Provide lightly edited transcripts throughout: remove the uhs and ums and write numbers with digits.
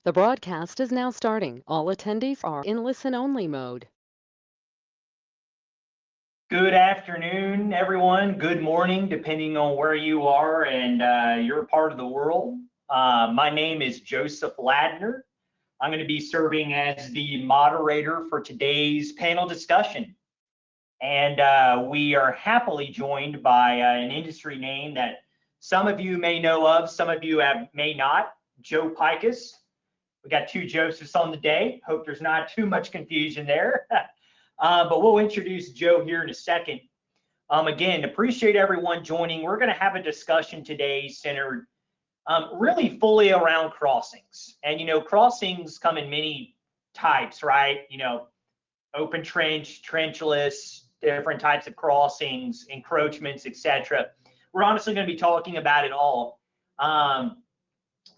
The broadcast is now starting. All attendees are in listen-only mode. Good afternoon, everyone. Good morning, depending on where you are and your part of the world. My name is Joseph Ladner. I'm going to be serving as the moderator for today's panel discussion. And we are happily joined by an industry name that some of you may know of, some of you may not, Joe Pikas. We got two Josephs on the day. Hope there's not too much confusion there. But we'll introduce Joe here in a second. Again, appreciate everyone joining. We're going to have a discussion today centered really fully around crossings. And, crossings come in many types, right? Open trench, trenchless, different types of crossings, encroachments, etc. We're honestly going to be talking about it all.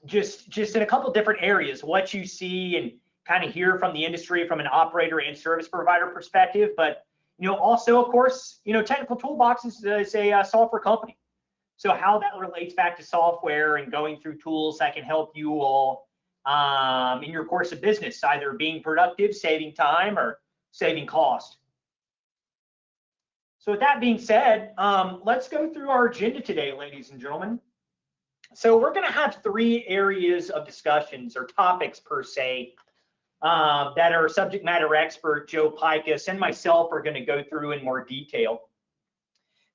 Just in a couple different areas, what you see and kind of hear from the industry from an operator and service provider perspective, but also, of course, Technical Toolboxes is a software company. So how that relates back to software and going through tools that can help you all in your course of business, either being productive, saving time, or saving cost. So with that being said, let's go through our agenda today, ladies and gentlemen. So we're going to have three areas of discussions or topics per se that our subject matter expert, Joe Pikas, and myself are going to go through in more detail.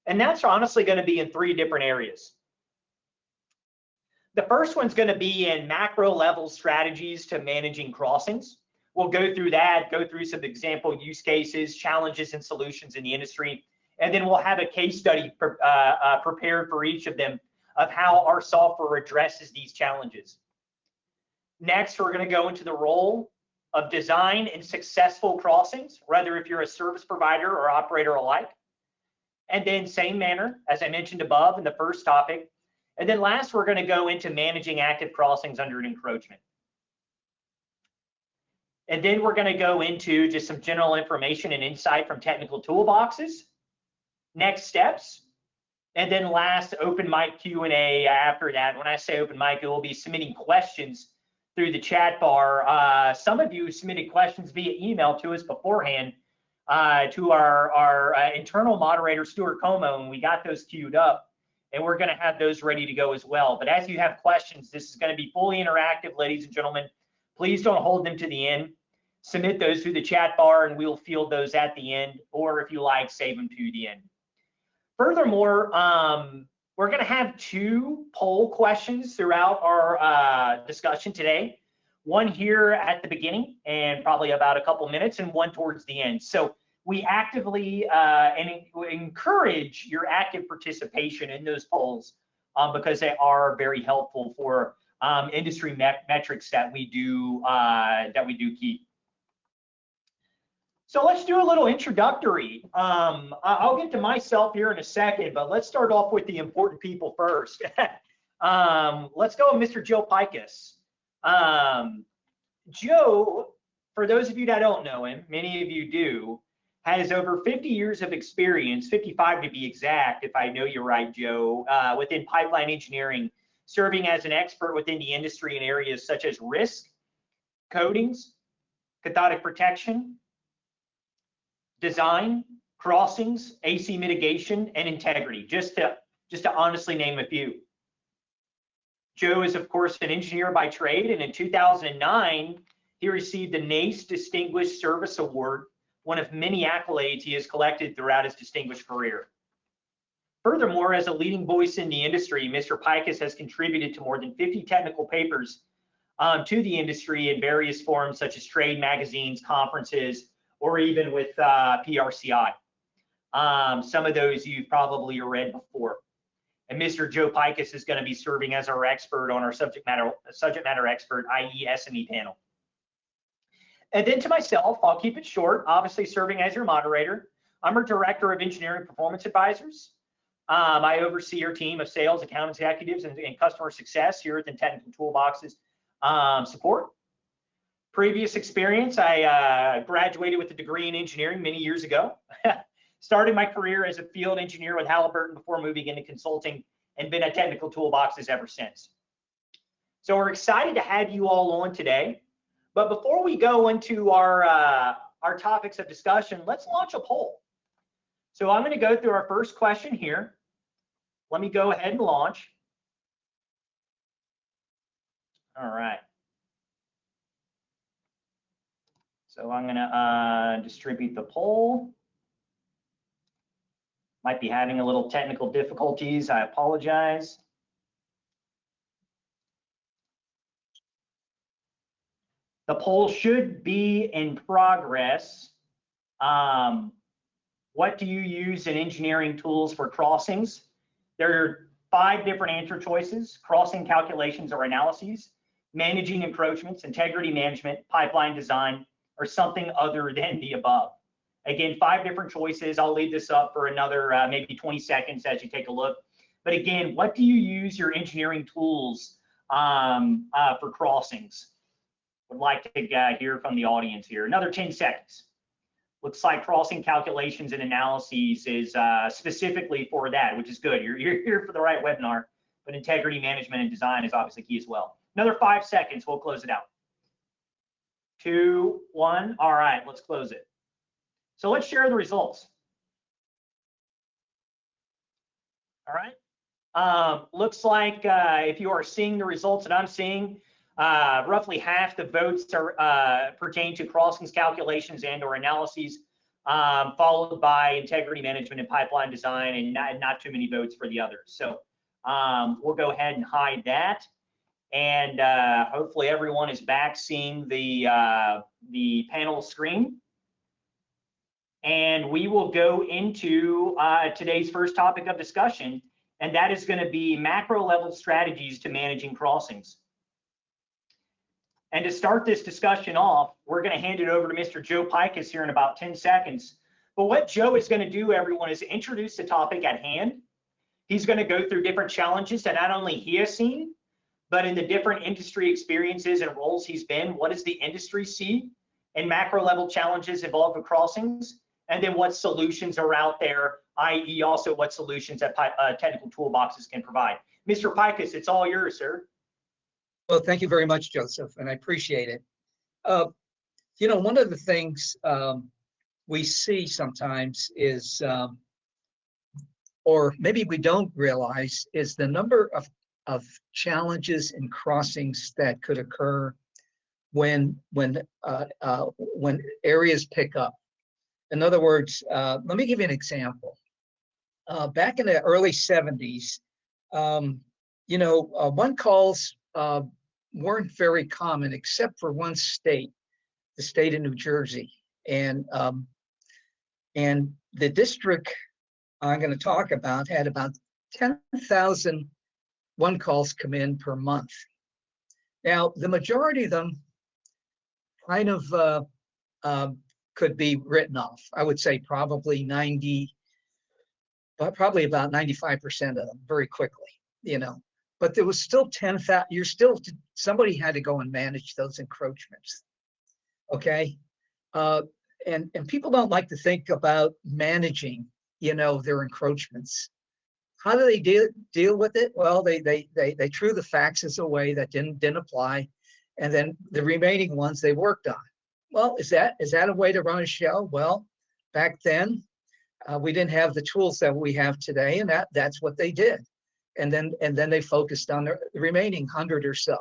And that's honestly going to be in three different areas. The first one's going to be in macro level strategies to managing crossings. We'll go through that, go through some example use cases, challenges, and solutions in the industry. And then we'll have a case study prepared for each of them of how our software addresses these challenges. Next, we're going to go into the role of design and successful crossings, whether if you're a service provider or operator alike. And then same manner, as I mentioned above in the first topic. And then last, we're going to go into managing active crossings under an encroachment. And then we're going to go into just some general information and insight from Technical Toolboxes, next steps, and then last, open mic Q&A after that. When I say open mic, it will be submitting questions through the chat bar. Some of you submitted questions via email to us beforehand to our internal moderator, Stuart Como, and we got those queued up, and we're going to have those ready to go as well. But as you have questions, this is going to be fully interactive, ladies and gentlemen. Please don't hold them to the end. Submit those through the chat bar, and we'll field those at the end, or if you like, save them to the end. Furthermore, we're going to have two poll questions throughout our discussion today. One here at the beginning and probably about a couple minutes, and one towards the end. So we actively encourage your active participation in those polls because they are very helpful for industry metrics that we do keep. So let's do a little introductory. I'll get to myself here in a second, but let's start off with the important people first. Let's go with Mr. Joe Pikas. Joe, for those of you that don't know him, many of you do, has over 50 years of experience, 55 to be exact, if I know you're right, Joe, within pipeline engineering, serving as an expert within the industry in areas such as risk, coatings, cathodic protection, design, crossings, AC mitigation, and integrity, just to honestly name a few. Joe is, of course, an engineer by trade, and in 2009, he received the NACE Distinguished Service Award, one of many accolades he has collected throughout his distinguished career. Furthermore, as a leading voice in the industry, Mr. Pikas has contributed to more than 50 technical papers to the industry in various forums such as trade magazines, conferences, or even with PRCI. Some of those you've probably read before. And Mr. Joe Pikas is going to be serving as our expert on our subject matter expert, i.e. SME panel. And then to myself, I'll keep it short, obviously serving as your moderator. I'm our Director of Engineering Performance Advisors. I oversee our team of sales, account executives, and customer success here at the Technical Toolboxes support. Previous experience, I graduated with a degree in engineering many years ago. Started my career as a field engineer with Halliburton before moving into consulting and been at Technical Toolboxes ever since. So we're excited to have you all on today. But before we go into our topics of discussion, let's launch a poll. So I'm going to go through our first question here. Let me go ahead and launch. All right. So I'm going to distribute the poll. Might be having a little technical difficulties. I apologize. The poll should be in progress. What do you use in engineering tools for crossings? There are 5 different answer choices: crossing calculations or analyses, managing encroachments, integrity management, pipeline design, or something other than the above. Again, 5 different choices. I'll leave this up for another maybe 20 seconds as you take a look. But again, what do you use your engineering tools for crossings? Would like to hear from the audience here. Another 10 seconds. Looks like crossing calculations and analyses is specifically for that, which is good. You're here for the right webinar, but integrity management and design is obviously key as well. Another 5 seconds, we'll close it out. 2, 1, all right, let's close it. So let's share the results. All right, looks like if you are seeing the results that I'm seeing, roughly half the votes are pertain to crossings calculations and or analyses, followed by integrity management and pipeline design, and not too many votes for the others. So we'll go ahead and hide that, and hopefully everyone is back seeing the panel screen. And we will go into today's first topic of discussion, and that is going to be macro level strategies to managing crossings. And to start this discussion off, we're going to hand it over to Mr. Joe Pikas here in about 10 seconds. But what Joe is going to do, everyone, is introduce the topic at hand. He's going to go through different challenges that not only he has seen, but in the different industry experiences and roles he's been. What does the industry see in macro level challenges involved with crossings? And then what solutions are out there, i.e. also what solutions that technical toolboxes can provide. Mr. Pikas, it's all yours, sir. Well, thank you very much, Joseph, and I appreciate it. You know, one of the things we see sometimes is, or maybe we don't realize, is the number of challenges in crossings that could occur when areas pick up. In other words, let me give you an example. Back in the early 70s, you know, one calls weren't very common except for one state, the state of New Jersey, and the district I'm going to talk about had about 10,000 one calls come in per month. Now, the majority of them kind of could be written off. I would say probably about 95% of them very quickly, you know. But there was still 10,000. Somebody had to go and manage those encroachments. Okay, and people don't like to think about managing, you know, their encroachments. How do they deal with it? Well, they threw the faxes away that didn't apply, and then the remaining ones they worked on. Well, is that a way to run a show? Well, back then we didn't have the tools that we have today, and that's what they did. And then they focused on the remaining 100 or so.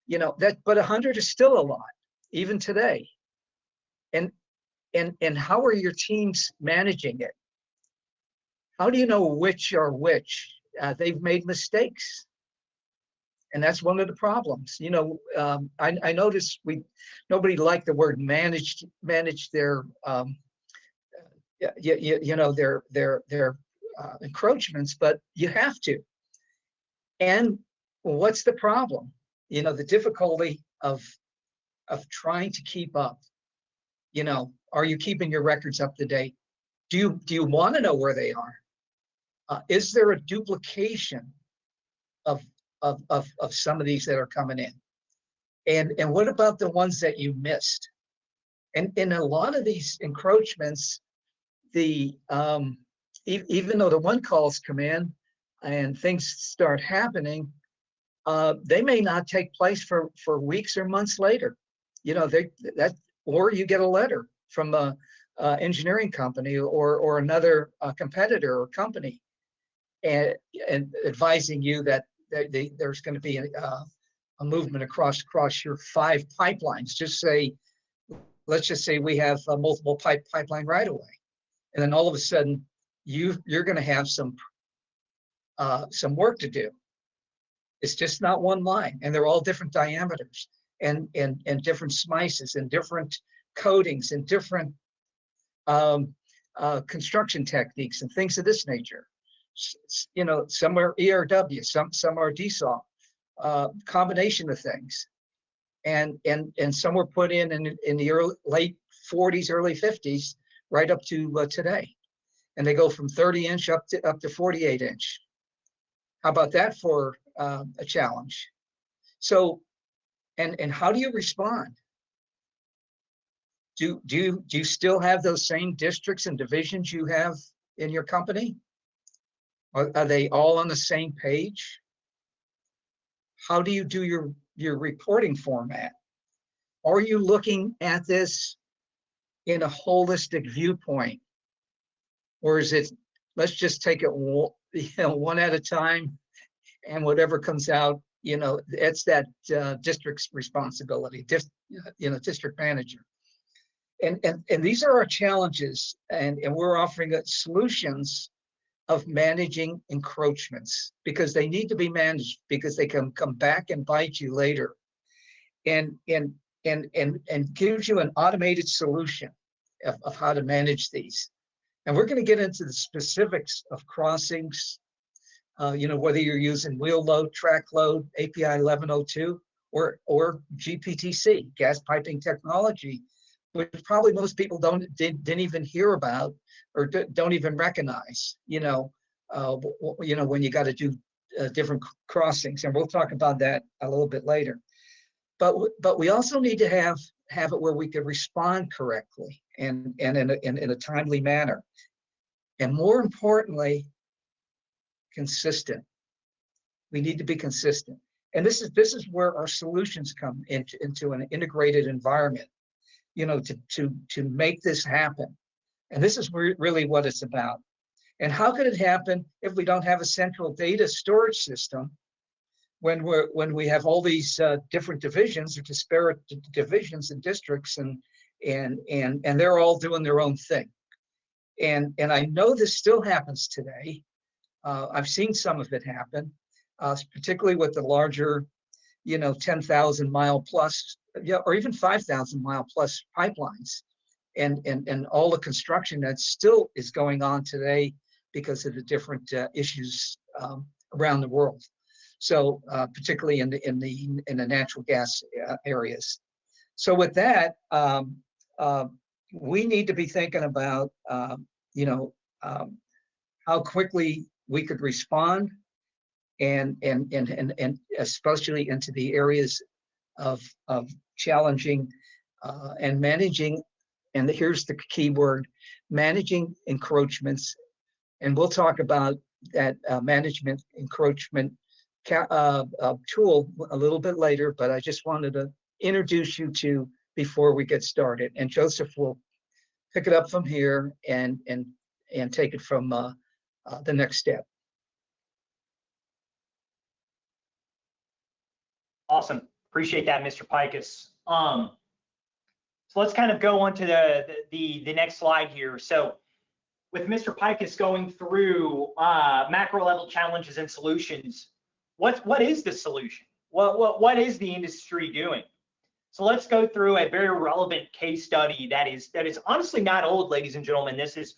You know, but 100 is still a lot, even today. And how are your teams managing it? How do you know which are which? They've made mistakes, and that's one of the problems. You know, I noticed nobody liked the word manage their you know, their encroachments, but you have to. And what's the problem? You know, the difficulty of trying to keep up. You know, are you keeping your records up to date? Do you want to know where they are? Is there a duplication of some of these that are coming in? And what about the ones that you missed? And in a lot of these encroachments, even though the one calls come in and things start happening, they may not take place for weeks or months later. Or you get a letter from a engineering company or another competitor or company, and advising you that there's going to be a movement across your 5 pipelines. Let's just say we have a multiple pipeline right away, and then all of a sudden you're going to have some work to do. It's just not one line, and they're all different diameters and different smices and different coatings and different construction techniques and things of this nature. Some are ERW, some are DSAW, combination of things, and some were put in the late 40s, early 50s, right up to today, and they go from 30-inch up to 48-inch. How about that for a challenge? So, and how do you respond? Do you still have those same districts and divisions you have in your company? Are they all on the same page? How do you do your reporting format? Are you looking at this in a holistic viewpoint? Or is it, let's just take it one at a time, and whatever comes out, it's that district's responsibility, district manager. And these are our challenges, and we're offering solutions of managing encroachments, because they need to be managed, because they can come back and bite you later, and gives you an automated solution of how to manage these. And we're going to get into the specifics of crossings, whether you're using wheel load, track load, API 1102, or GPTC, gas piping technology, which probably most people didn't even hear about or don't even recognize. When you got to do different crossings, and we'll talk about that a little bit later. But we also need to have it where we can respond correctly and in a timely manner, and more importantly, consistent. We need to be consistent, and this is where our solutions come into an integrated environment, to make this happen. And this is really what it's about. And how could it happen if we don't have a central data storage system, when we have all these different divisions or disparate divisions and districts, and they're all doing their own thing. And I know this still happens today. I've seen some of it happen, particularly with the larger, 10,000 mile plus, or even 5,000 mile plus pipelines, and all the construction that still is going on today because of the different issues around the world. So particularly in the natural gas areas. So with that, we need to be thinking about how quickly we could respond, and especially into the areas of challenging and managing. And here's the key word: managing encroachments. And we'll talk about that management encroachment tool a little bit later, but I just wanted to introduce you to before we get started. And Joseph will pick it up from here and take it from the next step. Awesome. Appreciate that, Mr. Pikas. So let's kind of go on to the next slide here. So with Mr. Pikas going through macro level challenges and solutions, what is the solution? What is the industry doing? So let's go through a very relevant case study that is honestly not old, ladies and gentlemen. This is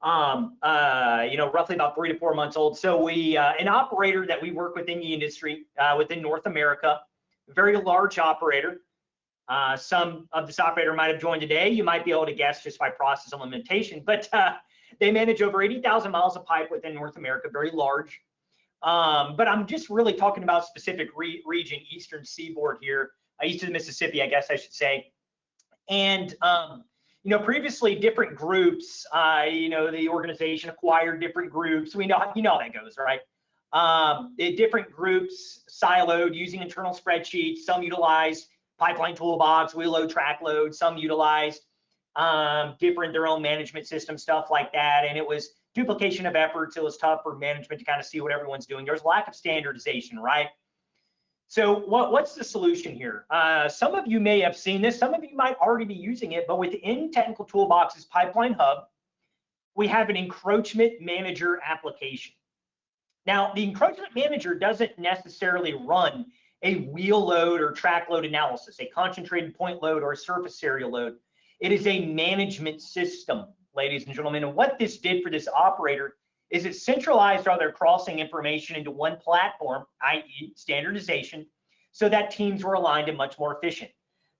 roughly about 3 to 4 months old. So we an operator that we work with in the industry within North America, a very large operator. Some of this operator might have joined today. You might be able to guess just by process implementation, but they manage over 80,000 miles of pipe within North America, very large. But I'm just really talking about specific region, Eastern Seaboard here, east of the Mississippi, I guess I should say. And previously different groups, the organization acquired different groups. We know how that goes, right? different groups siloed using internal spreadsheets. Some utilized pipeline toolbox, wheel load, track load. Some utilized their own management system, stuff like that. And it was duplication of efforts. It was tough for management to kind of see what everyone's doing. There's lack of standardization, right? So what's the solution here? Some of you may have seen this. Some of you might already be using it, but within Technical Toolboxes Pipeline Hub, we have an encroachment manager application. Now, the encroachment manager doesn't necessarily run a wheel load or track load analysis, a concentrated point load or a surface area load. It is a management system, ladies and gentlemen. And what this did for this operator is it centralized all their crossing information into one platform, i.e. standardization, so that teams were aligned and much more efficient.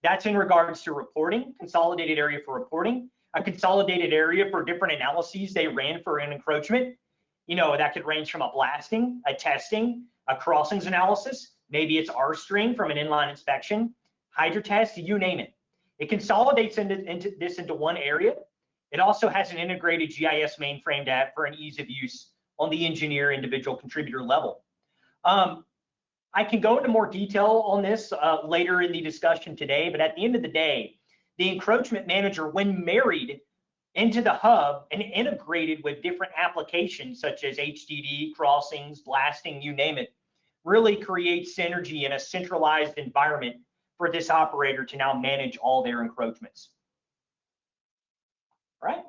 That's in regards to reporting, consolidated area for reporting, a consolidated area for different analyses they ran for an encroachment. You know, that could range from a blasting, a testing, a crossings analysis. Maybe it's R-string from an inline inspection, hydro test, you name it. It consolidates into one area. It also has an integrated GIS mainframe app for an ease of use on the engineer individual contributor level. I can go into more detail on this later in the discussion today, but at the end of the day, the encroachment manager, when married into the hub and integrated with different applications such as HDD, crossings, blasting, you name it, really creates synergy in a centralized environment for this operator to now manage all their encroachments. Right?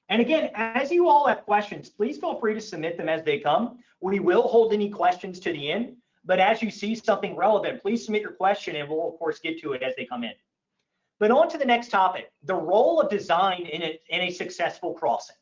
And again, as you all have questions, please feel free to submit them as they come. We will hold any questions to the end, but as you see something relevant, please submit your question and we'll of course get to it as they come in. But on to the next topic, the role of design in a successful crossing.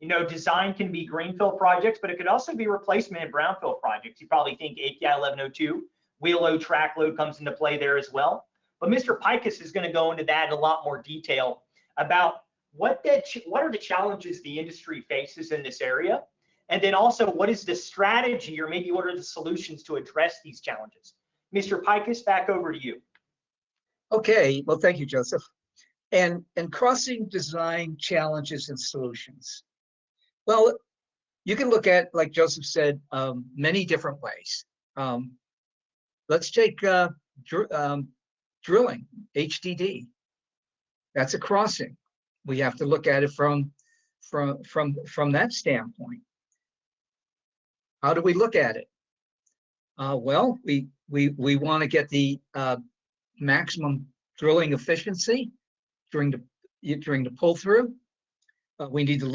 You know, design can be greenfield projects, but it could also be replacement and brownfield projects. You probably think API 1102, wheel load, track load comes into play there as well. But Mr. Pikas is going to go into that in a lot more detail about what are the challenges the industry faces in this area, and then also what is the strategy or maybe what are the solutions to address these challenges. Mr. Pikas, back over to you. Okay, well, thank you, Joseph. And crossing design challenges and solutions. Well, you can look at, like Joseph said, many different ways. Let's take drilling, HDD. That's a crossing. We have to look at it from that standpoint. How do we look at it? Well, we want to get the maximum drilling efficiency during the pull through. We need to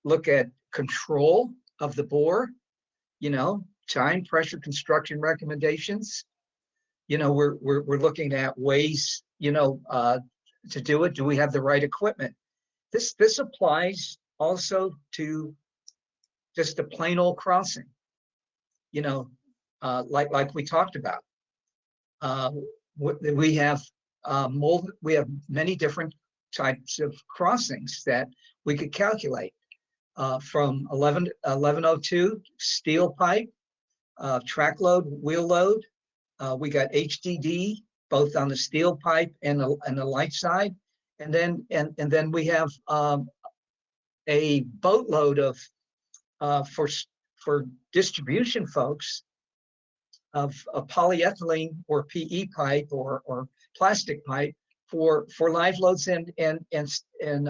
look at control of the bore. You know, time, pressure, construction recommendations. You know, we're looking at ways, you know, to do it. Do we have the right equipment? This applies also to just a plain old crossing. You know, like we talked about. We have many different types of crossings that we could calculate, from 1102 steel pipe, track load, wheel load. We got HDD both on the steel pipe and the light side, and then we have a boatload of for distribution folks of polyethylene or PE pipe or plastic pipe for live loads and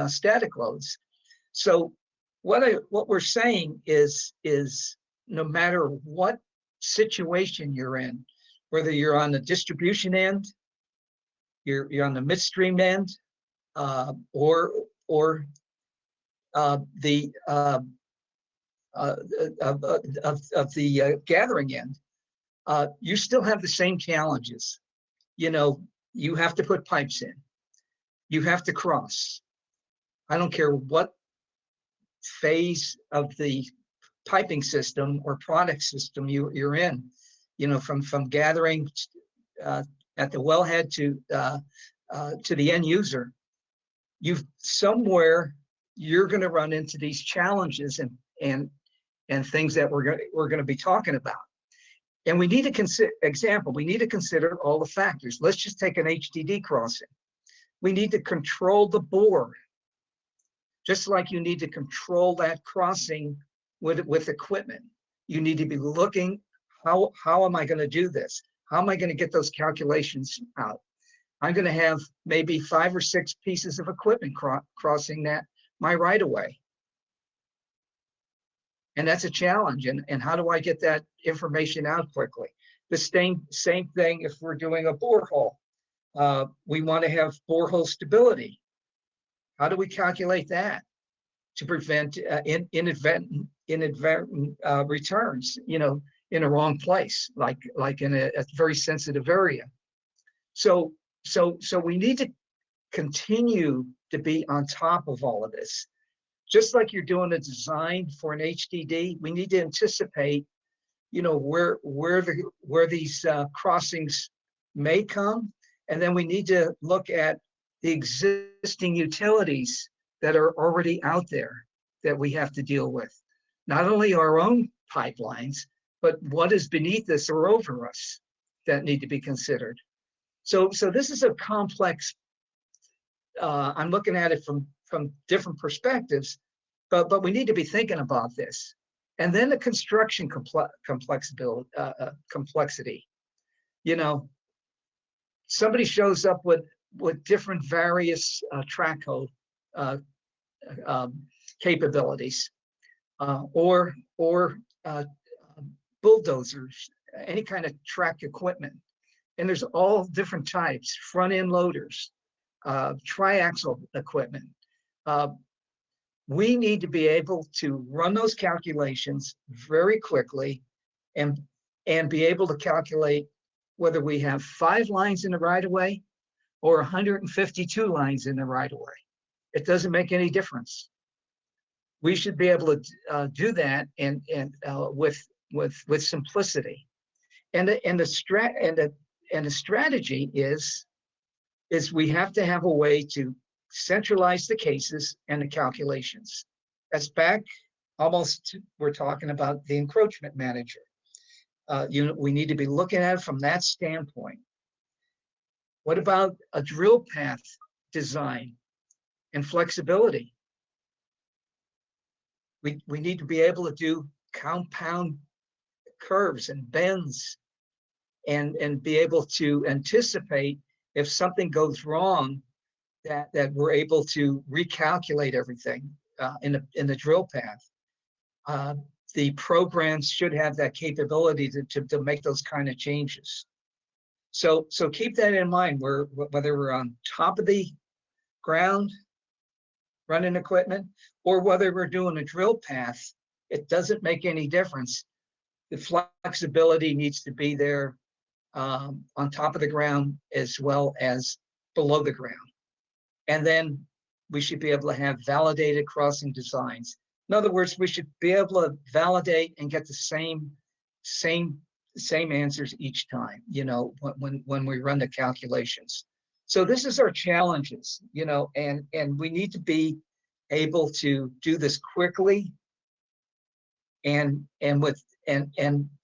static loads. So what we're saying is no matter what situation you're in, whether you're on the distribution end, you're on the midstream end, or the gathering end, you still have the same challenges. You know, you have to put pipes in, you have to cross. I don't care what phase of the piping system or product system you're in, you know, from gathering at the wellhead to the end user, somewhere you're going to run into these challenges and things that we're going to be talking about. And we need to consider all the factors. Let's just take an HDD crossing. We need to control the bore, just like you need to control that crossing with equipment. You need to be looking how am I going to do this? How am I going to get those calculations out? I'm going to have maybe 5 or 6 pieces of equipment crossing my right of way. And that's a challenge. And how do I get that information out quickly? The same thing if we're doing a borehole. We want to have borehole stability. How do we calculate that to prevent inadvertent returns, in a wrong place, like in a very sensitive area? So we need to continue to be on top of all of this. Just like you're doing a design for an HDD, we need to anticipate, where these crossings may come, and then we need to look at the existing utilities that are already out there that we have to deal with. Not only our own pipelines, but what is beneath us or over us that need to be considered. So this is a complex. I'm looking at it from different perspectives, but we need to be thinking about this. And then the construction complexity. Somebody shows up with different various track code capabilities, or bulldozers, any kind of track equipment. And there's all different types: front end loaders, triaxle equipment. We need to be able to run those calculations very quickly and be able to calculate whether we have 5 lines in the right of way or 152 lines in the right of way. It doesn't make any difference. We should be able to do that and with simplicity. And the strategy is we have to have a way to centralize the cases and the calculations. That's back almost, we're talking about the encroachment manager. We need to be looking at it from that standpoint. What about a drill path design and flexibility? We need to be able to do compound curves and bends and be able to anticipate if something goes wrong, that we're able to recalculate everything in the drill path. The programs should have that capability to make those kind of changes. So keep that in mind, whether we're on top of the ground running equipment or whether we're doing a drill path, it doesn't make any difference. The flexibility needs to be there on top of the ground as well as below the ground. And then we should be able to have validated crossing designs. In other words, we should be able to validate and get the same answers each time, when we run the calculations. So this is our challenges, and we need to be able to do this quickly and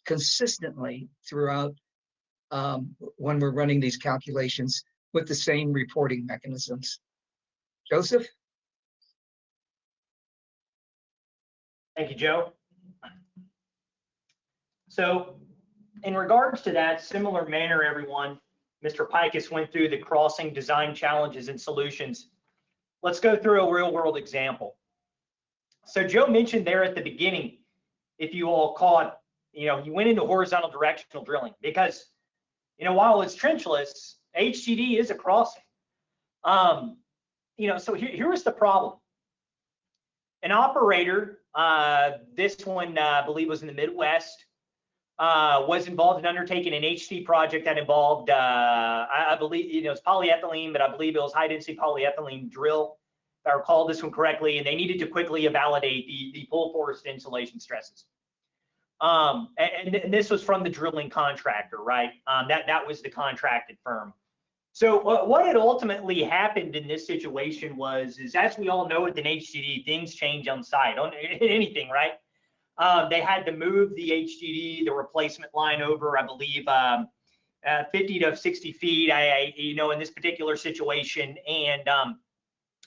consistently throughout when we're running these calculations with the same reporting mechanisms. Joseph? Thank you, Joe. So in regards to that, similar manner, everyone, Mr. Pikas went through the crossing design challenges and solutions. Let's go through a real world example. So Joe mentioned there at the beginning, if you all caught, he went into horizontal directional drilling because, while it's trenchless, HDD is a crossing. So here's the problem. An operator, this one I believe was in the Midwest, was involved in undertaking an HT project that involved, I believe, it's polyethylene, but I believe it was high density polyethylene drill, if I recall this one correctly, and they needed to quickly validate the full force insulation stresses. And this was from the drilling contractor, right? That was the contracted firm. So what had ultimately happened in this situation is, as we all know with an HDD, things change on site, on anything, right? They had to move the HDD, the replacement line over, I believe, 50 to 60 feet, in this particular situation, and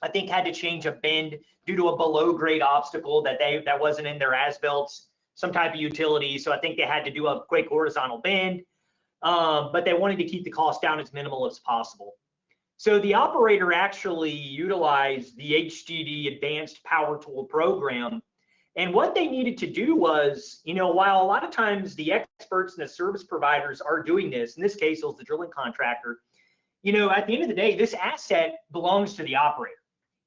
I think had to change a bend due to a below grade obstacle that wasn't in their as-built. some type of utility. So I think they had to do a quick horizontal bend, but they wanted to keep the cost down as minimal as possible. So the operator actually utilized the HDD Advanced PowerTool program. And what they needed to do was, while a lot of times the experts and the service providers are doing this, in this case, it was the drilling contractor, at the end of the day, this asset belongs to the operator.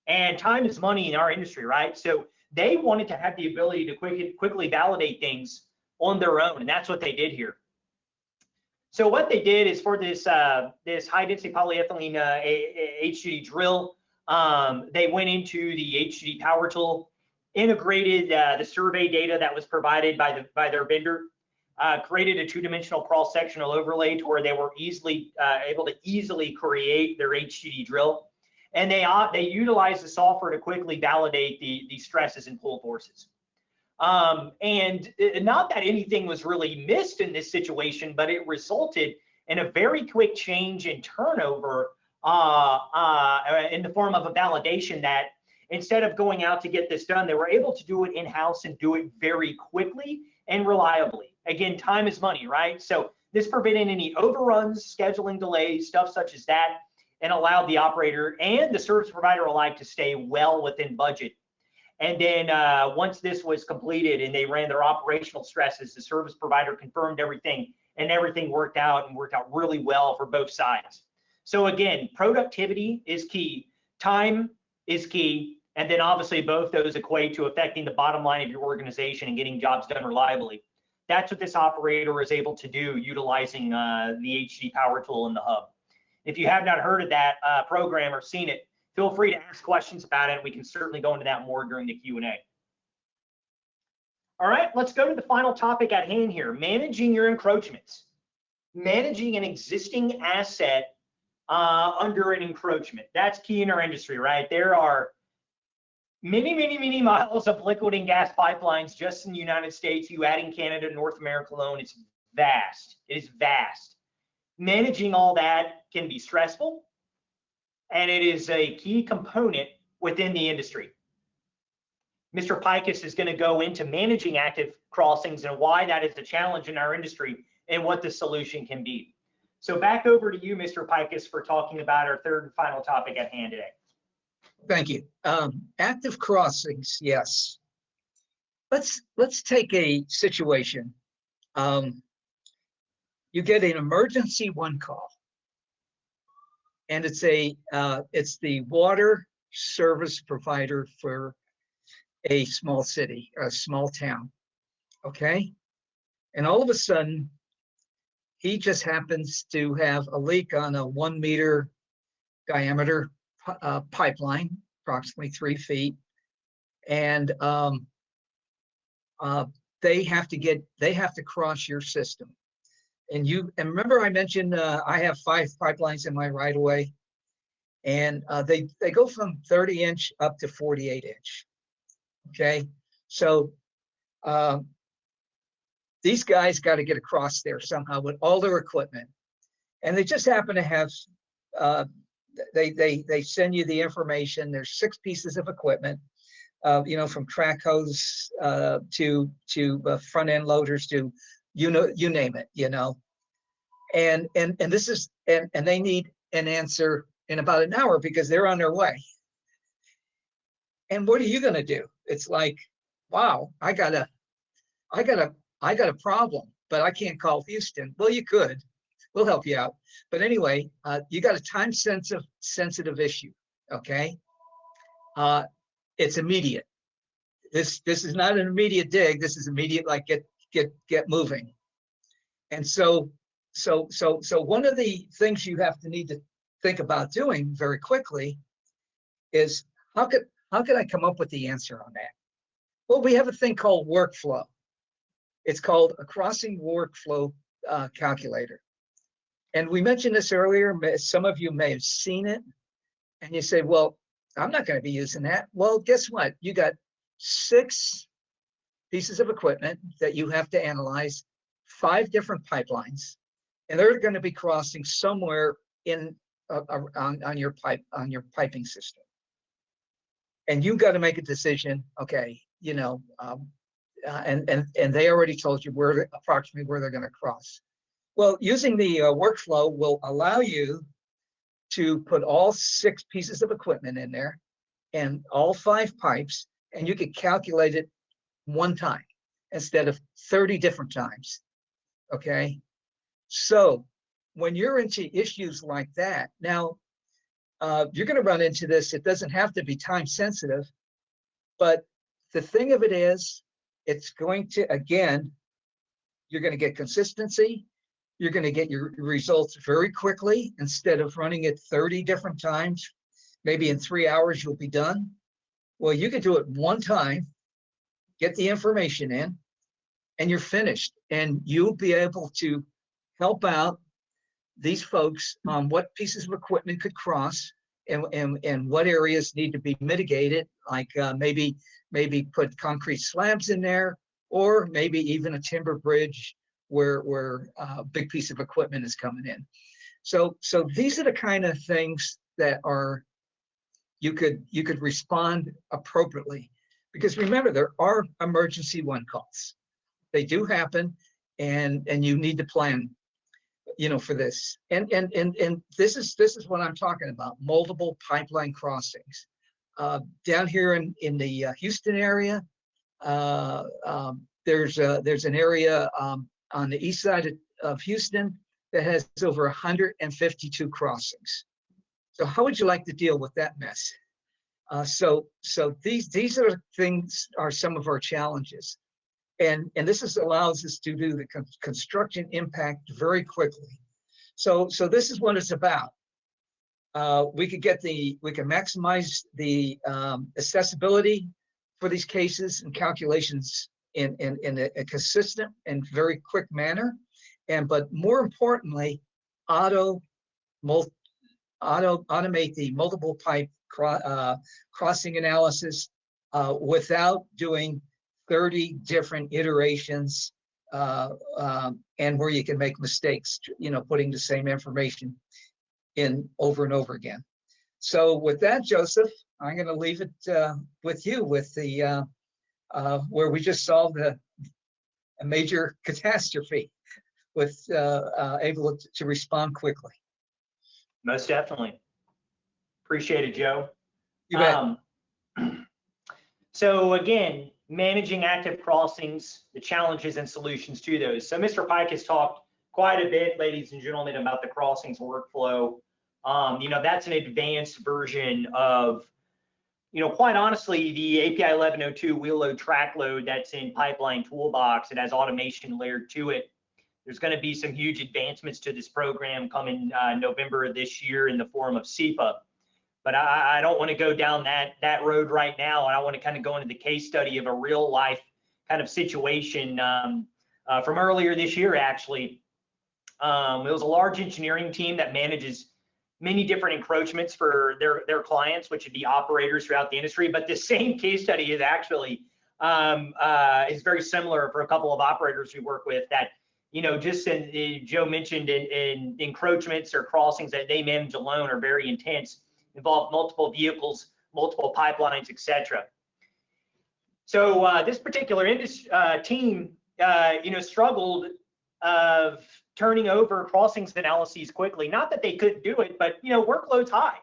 And time is money in our industry, right? So they wanted to have the ability to quickly validate things on their own, and that's what they did here. So what they did is for this this high-density polyethylene HDD drill, they went into the HDD PowerTool, integrated the survey data that was provided by their vendor, created a two-dimensional cross-sectional overlay to where they were able to easily create their HDD drill, and they utilized the software to quickly validate the stresses and pull forces. And not that anything was really missed in this situation, but it resulted in a very quick change in turnover in the form of a validation that instead of going out to get this done, they were able to do it in-house and do it very quickly and reliably. Again, time is money, right? So this prevented any overruns, scheduling delays, stuff such as that, and allowed the operator and the service provider alike to stay well within budget. And then once this was completed and they ran their operational stresses, the service provider confirmed everything, and everything worked out really well for both sides. So again, productivity is key, time is key, and then obviously both those equate to affecting the bottom line of your organization and getting jobs done reliably. That's what this operator is able to do utilizing the HDD PowerTool in the hub. If you have not heard of that program or seen it, feel free to ask questions about it. We can certainly go into that more during the Q&A. All right, let's go to the final topic at hand here, managing your encroachments. Managing an existing asset under an encroachment. That's key in our industry, right? There are many miles of liquid and gas pipelines just in the United States. You add in Canada, North America alone, it's vast. It is vast. Managing all that can be stressful, and it is a key component within the industry. Mr. Pikas is going to go into managing active crossings and why that is a challenge in our industry and what the solution can be. So back over to you, Mr. Pikas, for talking about our third and final topic at hand today. Thank you. Active crossings, yes. Let's take a situation. You get an emergency one call, and it's the water service provider for a small city, a small town, okay? And all of a sudden, he just happens to have a leak on a 1 meter diameter pipeline, approximately 3 feet, and they have to cross your system. And remember I mentioned I have 5 pipelines in my right of way, and they go from 30-inch up to 48-inch. Okay, so these guys got to get across there somehow with all their equipment, and they just happen to have they send you the information. There's 6 pieces of equipment, from track hose to front end loaders to you name it, and this is and they need an answer in about an hour because they're on their way. And what are you going to do? It's like, wow, I got a problem, but I can't call Houston. Well, you could. We'll help you out. But anyway, you got a time sensitive issue. Okay, it's immediate. This is not an immediate dig. This is immediate, like get moving. And so one of the things you need to think about doing very quickly is how could I come up with the answer on that? Well, we have a thing called workflow. It's called a crossing workflow calculator. And we mentioned this earlier. Some of you may have seen it, and you say, well, I'm not going to be using that. Well, guess what? You got 6 pieces of equipment that you have to analyze, 5 different pipelines, and they're going to be crossing somewhere in on your piping system. And you've got to make a decision. Okay, and they already told you approximately where they're going to cross. Well, using the workflow will allow you to put all 6 pieces of equipment in there and all 5 pipes, and you could calculate it one time instead of 30 different times. Okay, so when you're into issues like that, now you're going to run into this. It doesn't have to be time sensitive, but the thing of it is, it's going to, again, you're going to get consistency. You're going to get your results very quickly instead of running it 30 different times. Maybe in 3 hours, you'll be done. Well, you can do it one time, get the information in, and you're finished. And you'll be able to help out these folks on what pieces of equipment could cross and what areas need to be mitigated, like maybe put concrete slabs in there, or maybe even a timber bridge where a big piece of equipment is coming in. So these are the kind of things that are you could respond appropriately, because remember, there are emergency one calls. They do happen, and you need to plan, for this. And this is what I'm talking about: multiple pipeline crossings. Down here in the Houston area, there's an area on the east side of Houston that has over 152 crossings. So how would you like to deal with that mess? So these are some of our challenges, and this allows us to do the construction impact very quickly. So this is what it's about. We can maximize the accessibility for these cases and calculations in a consistent and very quick manner, but more importantly, automate the multiple pipe crossing analysis without doing 30 different iterations, and where you can make mistakes, putting the same information in over and over again. So with that, Joseph, I'm going to leave it with you with the where we just solved a major catastrophe with able to respond quickly. Most definitely. Appreciate it, Joe. You bet. So again, managing active crossings, the challenges and solutions to those. So Mr. Pike has talked quite a bit, ladies and gentlemen, about the crossings workflow. That's an advanced version of, quite honestly, the API 1102 wheel load track load that's in Pipeline Toolbox. It has automation layered to it. There's going to be some huge advancements to this program coming November of this year in the form of SEPA. But I don't want to go down that road right now. And I want to kind of go into the case study of a real life kind of situation from earlier this year, actually. It was a large engineering team that manages many different encroachments for their clients, which would be operators throughout the industry. But the same case study is actually is very similar for a couple of operators we work with that, just Joe mentioned in encroachments or crossings that they manage alone are very intense, involve multiple vehicles, multiple pipelines, etc. So this particular team, struggled of turning over crossings analyses quickly. Not that they couldn't do it, but workload's high.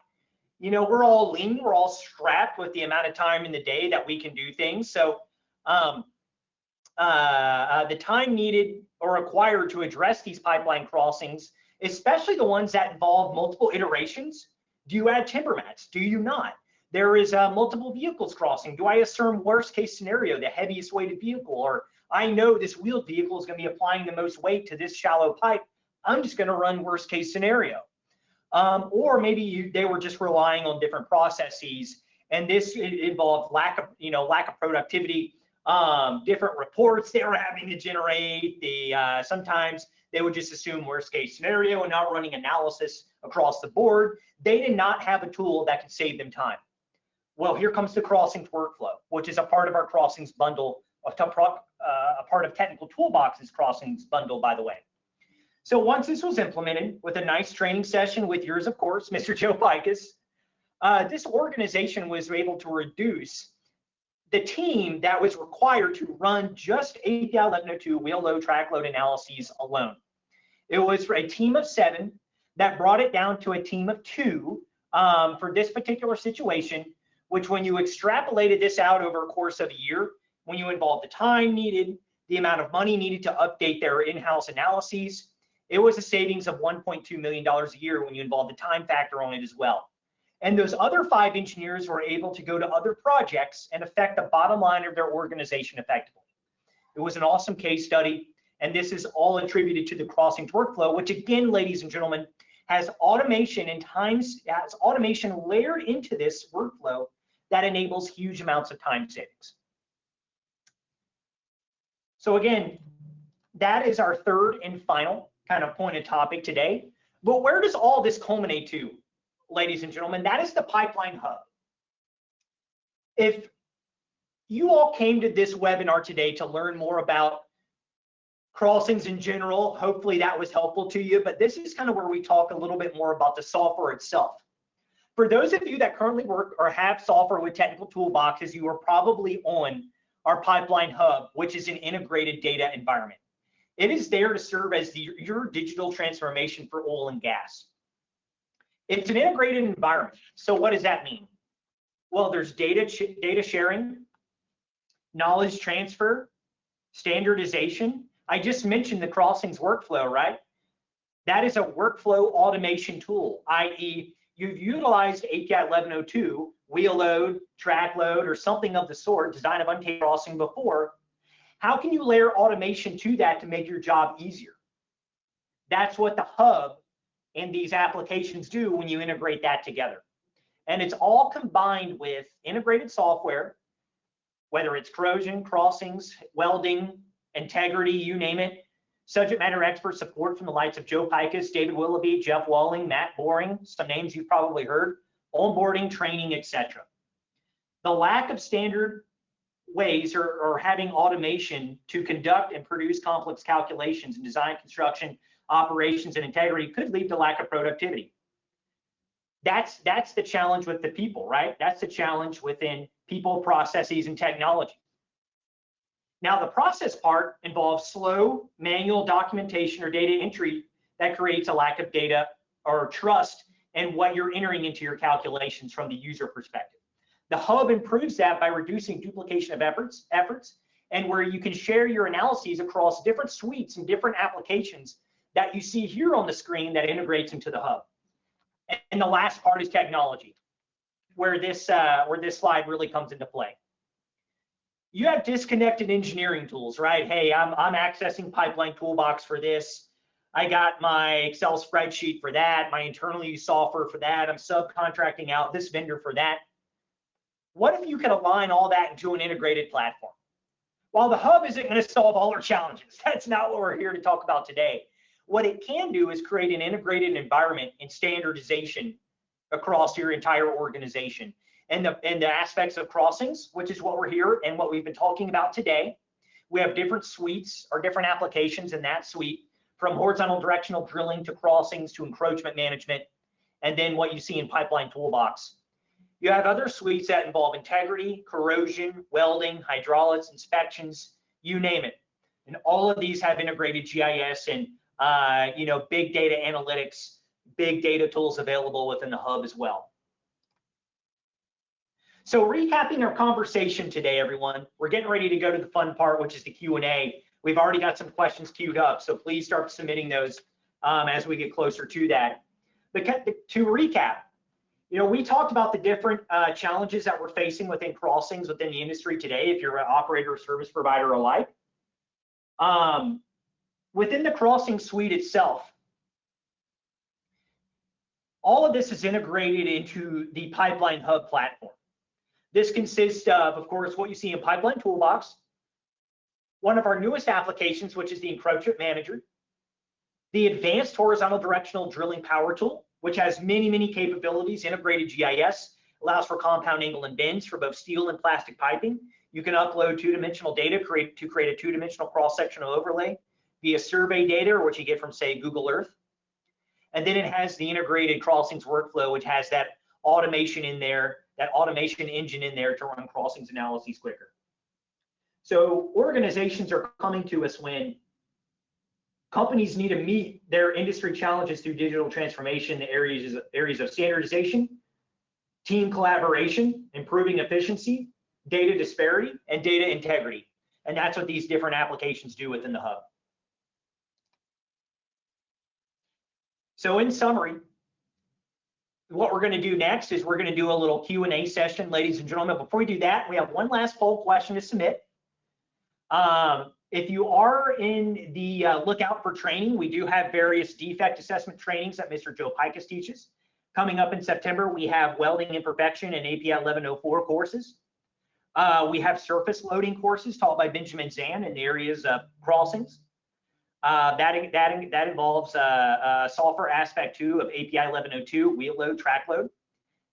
We're all lean, we're all strapped with the amount of time in the day that we can do things. So the time needed or required to address these pipeline crossings, especially the ones that involve multiple iterations. Do you add timber mats? Do you not? There is multiple vehicles crossing. Do I assume worst case scenario, the heaviest weighted vehicle, or I know this wheeled vehicle is going to be applying the most weight to this shallow pipe. I'm just going to run worst case scenario. Or maybe they were just relying on different processes, and this involved lack of productivity, different reports they were having to generate. Sometimes they would just assume worst case scenario and not running analysis across the board. They did not have a tool that could save them time. Well, here comes the crossings workflow, which is a part of our crossings bundle, a part of Technical Toolboxes crossings bundle, by the way. So once this was implemented with a nice training session with yours, of course, Mr. Joe Pikas, this organization was able to reduce the team that was required to run just API 1102 wheel load, track load analyses alone. It was for a team of 7 that brought it down to a team of 2 for this particular situation, which when you extrapolated this out over a course of a year, when you involved the time needed, the amount of money needed to update their in-house analyses, it was a savings of $1.2 million a year when you involve the time factor on it as well. And those other 5 engineers were able to go to other projects and affect the bottom line of their organization effectively. It was an awesome case study, and this is all attributed to the Crossings workflow, which again, ladies and gentlemen, has automation has automation layered into this workflow that enables huge amounts of time savings. So again, that is our third and final kind of point of topic today. But where does all this culminate to, ladies and gentlemen? That is the pipeline hub. If you all came to this webinar today to learn more about Crossings in general, hopefully that was helpful to you, but this is kind of where we talk a little bit more about the software itself. For those of you that currently work or have software with technical toolboxes, you are probably on our pipeline hub, which is an integrated data environment. It is there to serve as your digital transformation for oil and gas. It's an integrated environment. So what does that mean? Well, there's data sharing, knowledge transfer, standardization. I just mentioned the Crossings workflow, right? That is a workflow automation tool, i.e. you've utilized API 1102, wheel load, track load, or something of the sort, design of untamed crossing before. How can you layer automation to that to make your job easier? That's what the hub and these applications do when you integrate that together. And it's all combined with integrated software, whether it's corrosion, crossings, welding, integrity, you name it. Subject matter expert support from the likes of Joe Pikas, David Willoughby, Jeff Walling, Matt Boring, some names you've probably heard, onboarding, training, etc. The lack of standard ways or having automation to conduct and produce complex calculations in design, construction, operations, and integrity could lead to lack of productivity. That's the challenge with the people, right? That's the challenge within people, processes, and technology. Now, the process part involves slow manual documentation or data entry that creates a lack of data or trust in what you're entering into your calculations from the user perspective. The hub improves that by reducing duplication of efforts, and where you can share your analyses across different suites and different applications that you see here on the screen that integrates into the hub. And the last part is technology, where this slide really comes into play. You have disconnected engineering tools, right? Hey, I'm accessing Pipeline Toolbox for this. I got my Excel spreadsheet for that, my internally used software for that. I'm subcontracting out this vendor for that. What if you could align all that into an integrated platform? While the hub isn't going to solve all our challenges, that's not what we're here to talk about today. What it can do is create an integrated environment and standardization across your entire organization. And the aspects of Crossings, which is what we're here and what we've been talking about today. We have different suites or different applications in that suite, from horizontal directional drilling to Crossings to encroachment management, and then what you see in Pipeline Toolbox. You have other suites that involve integrity, corrosion, welding, hydraulics, inspections, you name it. And all of these have integrated GIS and big data analytics, big data tools available within the hub as well. So recapping our conversation today, everyone, we're getting ready to go to the fun part, which is the Q&A. We've already got some questions queued up, so please start submitting those as we get closer to that. But to recap, we talked about the different challenges that we're facing within Crossings within the industry today, if you're an operator or service provider alike. Within the Crossings suite itself, all of this is integrated into the Pipeline Hub platform. This consists of course, what you see in Pipeline Toolbox, one of our newest applications, which is the Encroachment Manager, the Advanced Horizontal Directional Drilling PowerTool, which has many, many capabilities, integrated GIS, allows for compound angle and bends for both steel and plastic piping. You can upload two-dimensional data to create a two-dimensional cross-sectional overlay via survey data, which you get from, say, Google Earth. And then it has the integrated Crossings workflow, which has that automation in there that automation engine in there to run crossings analyses quicker. So organizations are coming to us when companies need to meet their industry challenges through digital transformation, the areas of standardization, team collaboration, improving efficiency, data disparity, and data integrity. And that's what these different applications do within the hub. So in summary, what we're going to do next is we're going to do a little Q&A session, ladies and gentlemen. Before we do that, we have one last poll question to submit. If you are in the lookout for training, we do have various defect assessment trainings that Mr. Joe Pikas teaches. Coming up in September, we have welding imperfection and API 1104 courses. We have surface loading courses taught by Benjamin Zan in the areas of crossings. That involves software aspect 2 of API 1102, wheel load, track load.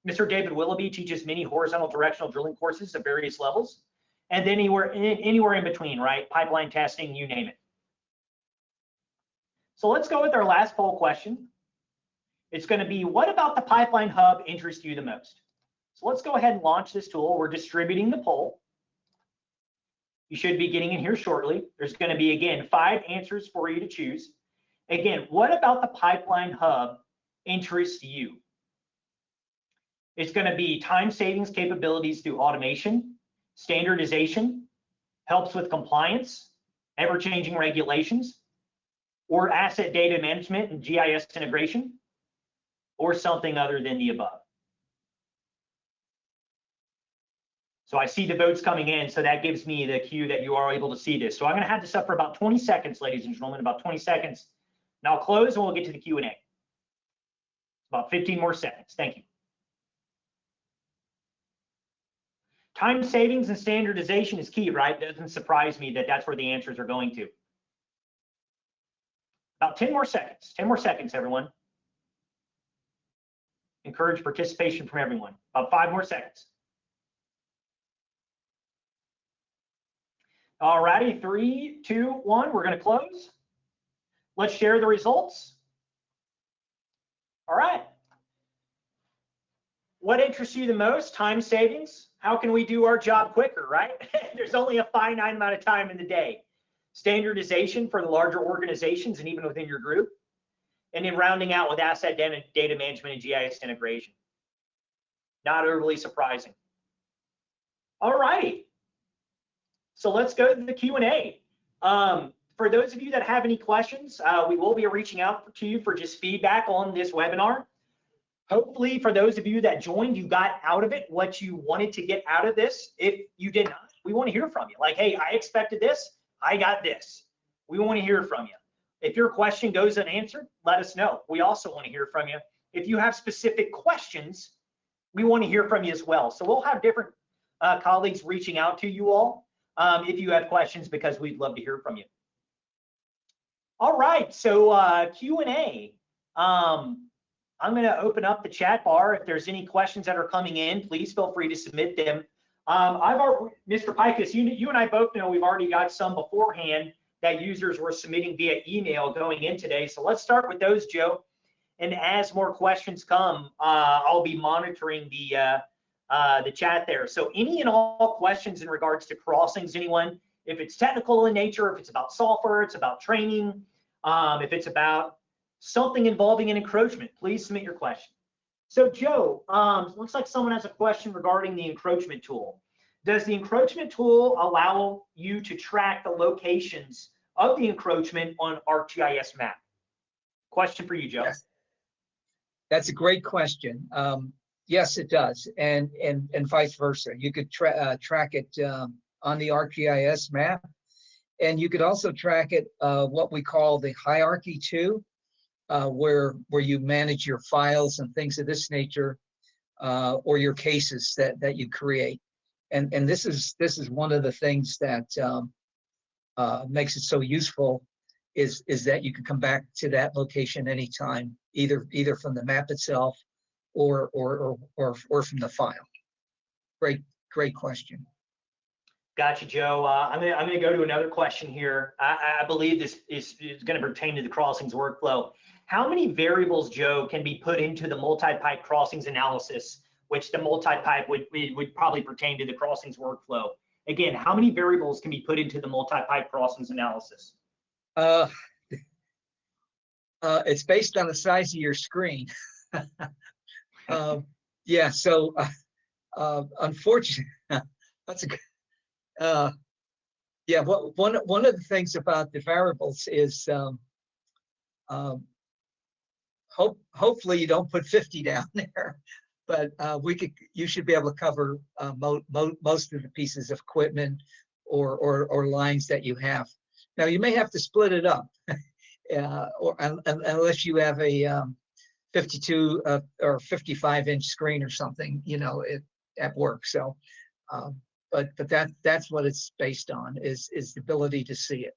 Mr. David Willoughby teaches many horizontal directional drilling courses at various levels. And then anywhere in between, right? Pipeline testing, you name it. So let's go with our last poll question. It's going to be, what about the Pipeline Hub interests you the most? So let's go ahead and launch this tool. We're distributing the poll. You should be getting in here shortly. There's going to be, again, 5 answers for you to choose. Again, what about the Pipeline Hub interests you? It's going to be time savings capabilities through automation, standardization, helps with compliance, ever-changing regulations, or asset data management and GIS integration, or something other than the above. So I see the votes coming in, so that gives me the cue that you are able to see this. So I'm going to have this up for about 20 seconds, ladies and gentlemen, about 20 seconds. And I'll close and we'll get to the Q&A. About 15 more seconds. Thank you. Time savings and standardization is key, right? It doesn't surprise me that that's where the answers are going to. About 10 more seconds. 10 more seconds, everyone. Encourage participation from everyone. About 5 more seconds. All righty, 3, 2, 1. We're going to close. Let's share the results. All right. What interests you the most? Time savings. How can we do our job quicker, right? There's only a finite amount of time in the day. Standardization for the larger organizations and even within your group. And then rounding out with asset data management and GIS integration. Not overly surprising. All righty. So let's go to the Q&A. For those of you that have any questions, we will be reaching out to you for just feedback on this webinar. Hopefully, for those of you that joined, you got out of it what you wanted to get out of this. If you did not, we want to hear from you. Like, hey, I expected this, I got this. We want to hear from you. If your question goes unanswered, let us know. We also want to hear from you. If you have specific questions, we want to hear from you as well. So we'll have different colleagues reaching out to you all if you have questions, because we'd love to hear from you. All right, so Q&A. I'm going to open up the chat bar. If there's any questions that are coming in, please feel free to submit them. Mr. Pikas, you and I both know we've already got some beforehand that users were submitting via email going in today. So let's start with those, Joe. And as more questions come, I'll be monitoring the chat there. So any and all questions in regards to crossings, anyone, if it's technical in nature, if it's about software, it's about training, if it's about something involving an encroachment, please submit your question. So Joe, looks like someone has a question regarding the encroachment tool. Does the encroachment tool allow you to track the locations of the encroachment on ArcGIS map? Question for you, Joe. Yes. That's a great question. Yes, it does, and vice versa. You could track it on the ArcGIS map, and you could also track it what we call the hierarchy 2. Where you manage your files and things of this nature, or your cases that you create, and this is one of the things that makes it so useful is that you can come back to that location anytime, either from the map itself or from the file. Great question. Gotcha, Joe. I'm gonna go to another question here. I believe this is going to pertain to the crossings workflow. How many variables, Joe, can be put into the multi-pipe crossings analysis which the multi-pipe would probably pertain to the crossings workflow. Again, how many variables can be put into the multi-pipe crossings analysis? Uh, it's based on the size of your screen. Yeah, so unfortunately, that's a yeah. One of the things about the variables is hopefully you don't put 50 down there, but you should be able to cover most of the pieces of equipment or lines that you have. Now you may have to split it up, unless you have a 52 or 55-inch screen or something, at work. So, but that's what it's based on, is the ability to see it.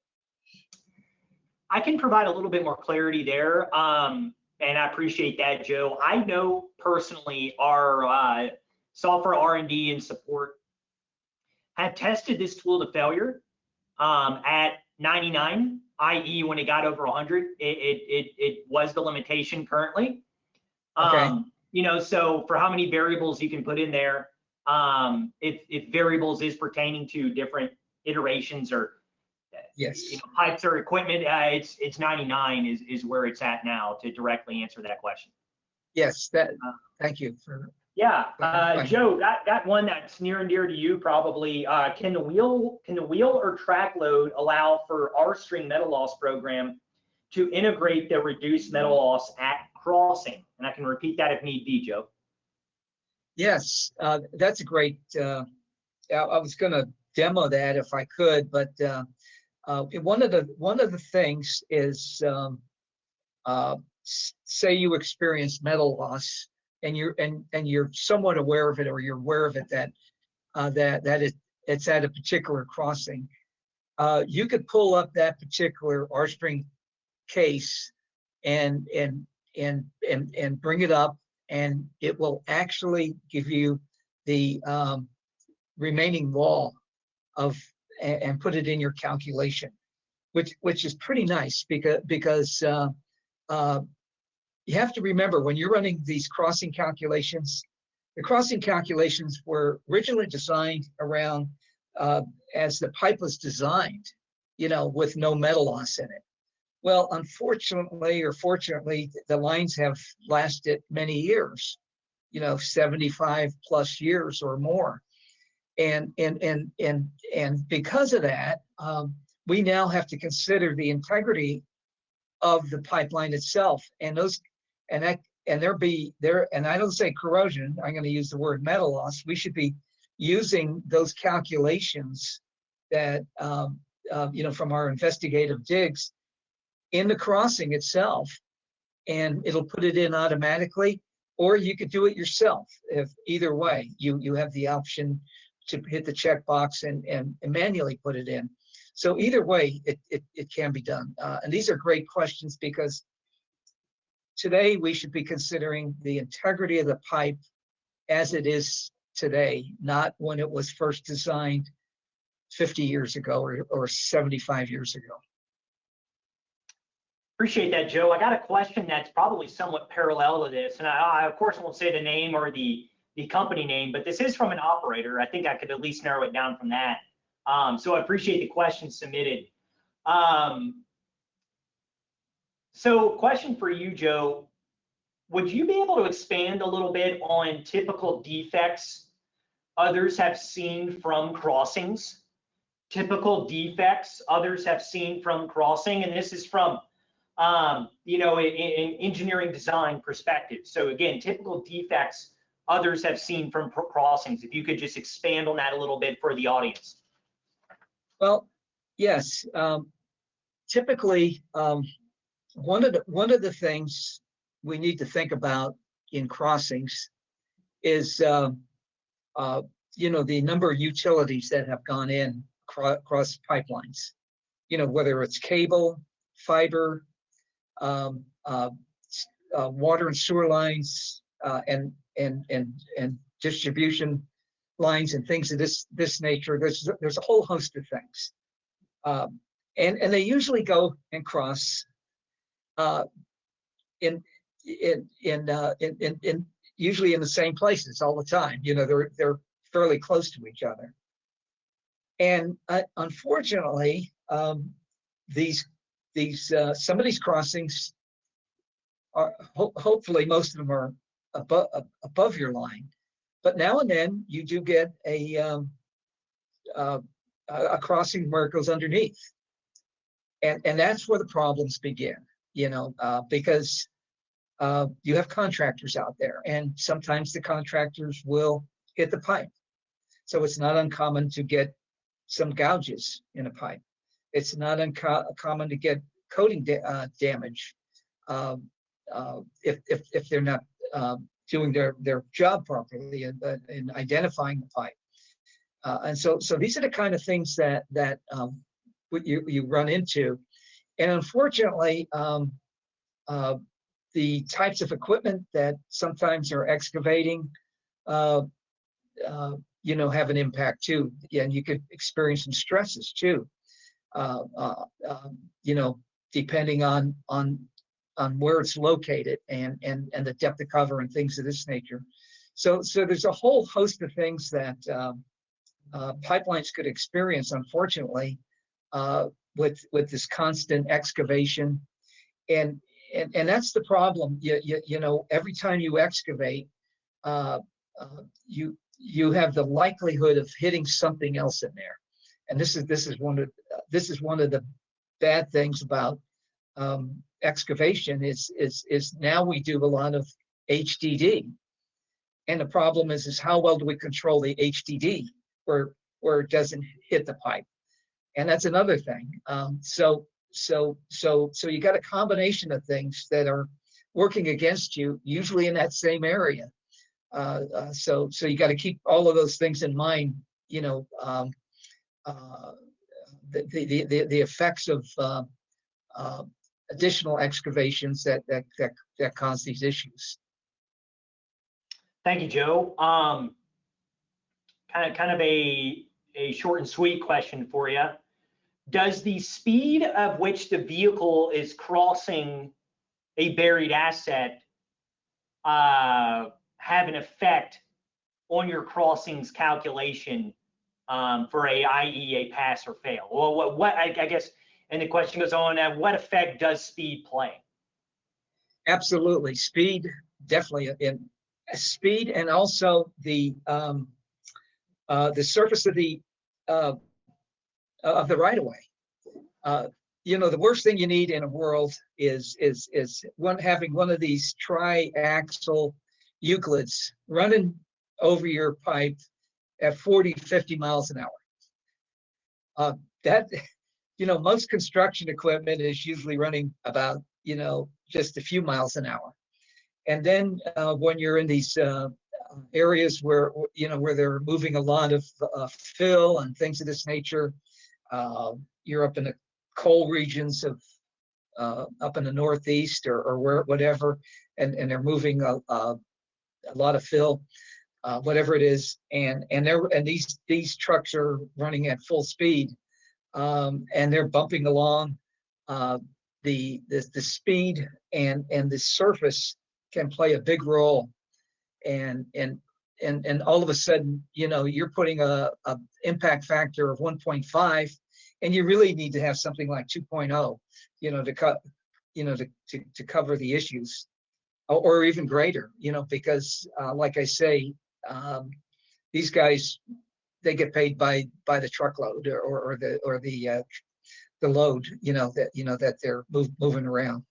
I can provide a little bit more clarity there, and I appreciate that, Joe. I know personally our software R&D and support have tested this tool to failure at 99, i.e. when it got over 100, it was the limitation currently. Okay. So for how many variables you can put in there, if variables is pertaining to different iterations or yes, pipes or equipment, it's 99 is where it's at now, to directly answer that question. Yes, thank you for. Yeah, Joe, that one that's near and dear to you probably. Can the wheel or track load allow for our string metal loss program to integrate the reduced metal loss at crossing? And I can repeat that if need be, Joe. Yes, that's a great. I was going to demo that if I could, but one of the things is, say you experience metal loss, and you're somewhat aware of it, or you're aware of it that it's at a particular crossing. You could pull up that particular R-string case and bring it up, and it will actually give you the remaining wall and put it in your calculation, which is pretty nice, because you have to remember, when you're running these crossing calculations, the crossing calculations were originally designed around as the pipe was designed, with no metal loss in it. Well, unfortunately or fortunately, the lines have lasted many years, 75 plus years or more. And because of that, we now have to consider the integrity of the pipeline itself, and I don't say corrosion, I'm going to use the word metal loss. We should be using those calculations that from our investigative digs in the crossing itself, and it'll put it in automatically, or you could do it yourself. If either way, you have the option to hit the checkbox and manually put it in. So either way, it can be done. And these are great questions, because today we should be considering the integrity of the pipe as it is today, not when it was first designed 50 years ago or 75 years ago. Appreciate that, Joe. I got a question that's probably somewhat parallel to this, and I of course won't say the name or the company name, but this is from an operator. I think I could at least narrow it down from that. So I appreciate the question submitted. So question for you, Joe. Would you be able to expand a little bit on typical defects others have seen from crossings? Typical defects others have seen from crossing, and this is from in engineering design perspective. So again, typical defects others have seen from crossings. If you could just expand on that a little bit for the audience. Well, yes. Typically, one of the things we need to think about in crossings is the number of utilities that have gone in across pipelines. Whether it's cable, fiber, water and sewer lines, and distribution lines and things of this nature. There's a whole host of things, and they usually go and cross in usually in the same places all the time. You know, they're fairly close to each other. And unfortunately, some of these crossings are hopefully most of them are above your line, but now and then you do get a crossing where it goes underneath, and that's where the problems begin. You know, because you have contractors out there, and sometimes the contractors will hit the pipe. So it's not uncommon to get some gouges in a pipe. It's not uncommon to get coating damage if they're not doing their job properly in identifying the pipe. And so these are the kind of things that you run into. And unfortunately, the types of equipment that sometimes are excavating, you know, have an impact too. And you could experience some stresses too, you know, depending on where it's located and the depth of cover and things of this nature. So there's a whole host of things that pipelines could experience, unfortunately, with this constant excavation. And that's the problem. You know, every time you excavate, you have the likelihood of hitting something else in there. And this is one of the bad things about excavation is now we do a lot of HDD, and the problem is how well do we control the HDD where it doesn't hit the pipe, and that's another thing. So you got a combination of things that are working against you, usually in that same area. So you got to keep all of those things in mind. You know, the effects of additional excavations that cause these issues. Thank you, Joe. Kind of a short and sweet question for you. Does the speed of which the vehicle is crossing a buried asset have an effect on your crossings calculation for i.e. a pass or fail? Well, what I guess, and the question goes on, what effect does speed play? Absolutely, speed definitely in speed, and also the surface of the right of way. You know, the worst thing you need in a world is having one of these tri-axle Euclids running over your pipe at 40, 50 miles an hour. That, you know, most construction equipment is usually running about, you know, just a few miles an hour. And then when you're in these areas where, you know, where they're moving a lot of fill and things of this nature, you're up in the coal regions of up in the Northeast or whatever, and they're moving a lot of fill, whatever it is, and these trucks are running at full speed, and they're bumping along. The speed and the surface can play a big role, and all of a sudden, you know, you're putting a impact factor of 1.5, and you really need to have something like 2.0, you know, to cover the issues, or even greater, you know, because like I say, these guys, they get paid by the truckload or the load, you know, that they're moving around.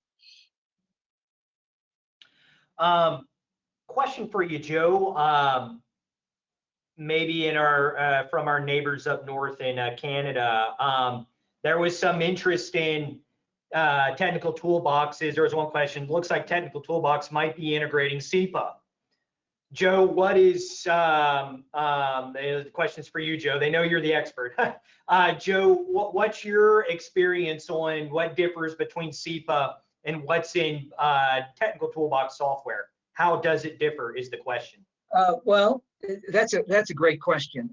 Question for you, Joe. Maybe in our from our neighbors up north in Canada, there was some interest in technical toolboxes. There was one question. Looks like technical toolbox might be integrating SEPA. Joe, what is the questions for you, Joe? They know you're the expert. Joe, what's your experience on what differs between SEPA and what's in technical toolbox software? How does it differ is the question. Well, that's a great question.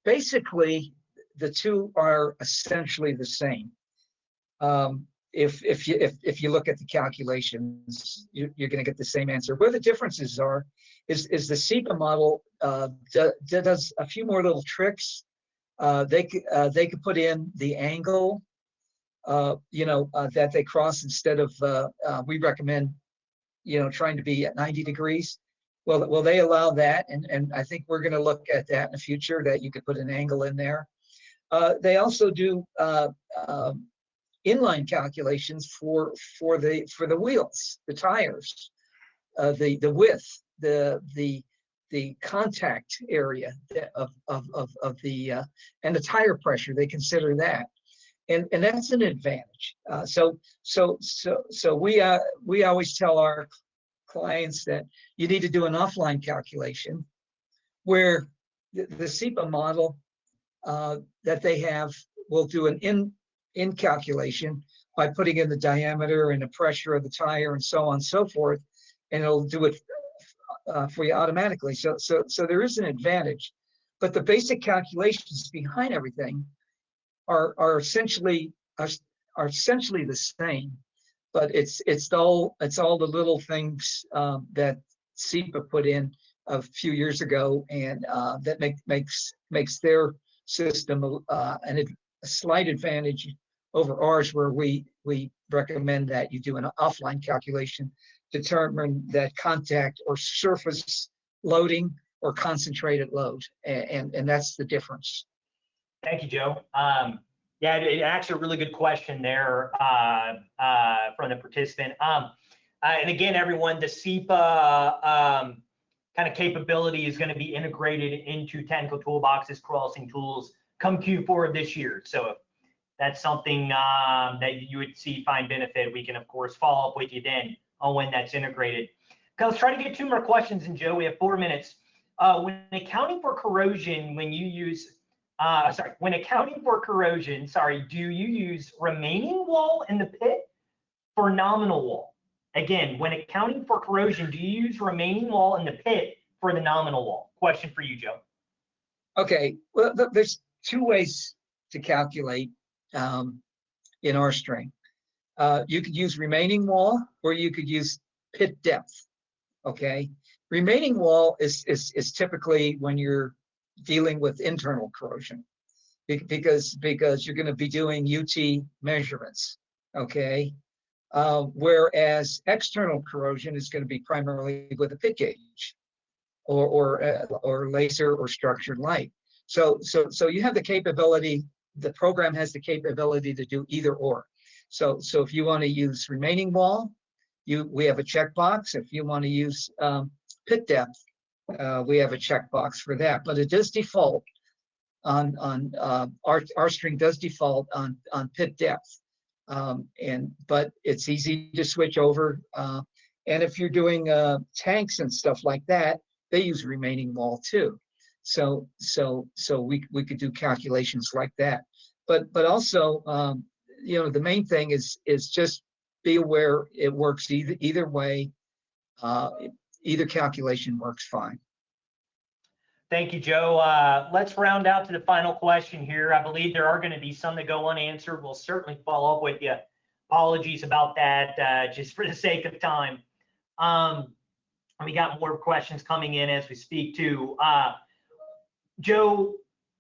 Basically, the two are essentially the same. if you look at the calculations, you're going to get the same answer. Where the differences are is the SEPA model does a few more little tricks. They could put in the angle, that they cross instead of we recommend, trying to be at 90 degrees. Well, they allow that, and I think we're going to look at that in the future, that you could put an angle in there. They also do inline calculations for the wheels, the tires, the width, the contact area of the and the tire pressure. They consider that, and that's an advantage. So we always tell our clients that you need to do an offline calculation, where the SEPA model that they have will do an in calculation by putting in the diameter and the pressure of the tire and so on and so forth, and it'll do it for you automatically. So there is an advantage, but the basic calculations behind everything are essentially the same. But it's all the little things that SEPA put in a few years ago, and that makes their system a slight advantage over ours, where we recommend that you do an offline calculation, determine that contact or surface loading or concentrated load, and that's the difference. Thank you, Joe. Yeah, actually a really good question there from the participant. And again, everyone, the SEPA kind of capability is going to be integrated into Technical Toolboxes crossing tools come Q4 of this year. So if that's something that you would find benefit, we can of course follow up with you then on when that's integrated. Okay, let's try to get 2 more questions. And Joe, we have 4 minutes. When accounting for corrosion, when you use when accounting for corrosion, do you use remaining wall in the pit for nominal wall? Again, when accounting for corrosion, do you use remaining wall in the pit for the nominal wall? Question for you, Joe. Okay, well, there's 2 ways to calculate in our string. You could use remaining wall, or you could use pit depth. Okay, remaining wall is typically when you're dealing with internal corrosion, because you're going to be doing UT measurements. Okay, whereas external corrosion is going to be primarily with a pit gauge or laser or structured light. So you have the capability. The program has the capability to do either or. So if you want to use remaining wall, we have a checkbox. If you want to use pit depth, we have a checkbox for that. But it does default on our string does default on pit depth, but it's easy to switch over. And if you're doing tanks and stuff like that, they use remaining wall too. So we could do calculations like that. But also, the main thing is just be aware it works either way. Either calculation works fine. Thank you, Joe. Let's round out to the final question here. I believe there are going to be some that go unanswered. We'll certainly follow up with you. Apologies about that, just for the sake of time. We got more questions coming in as we speak too. Joe,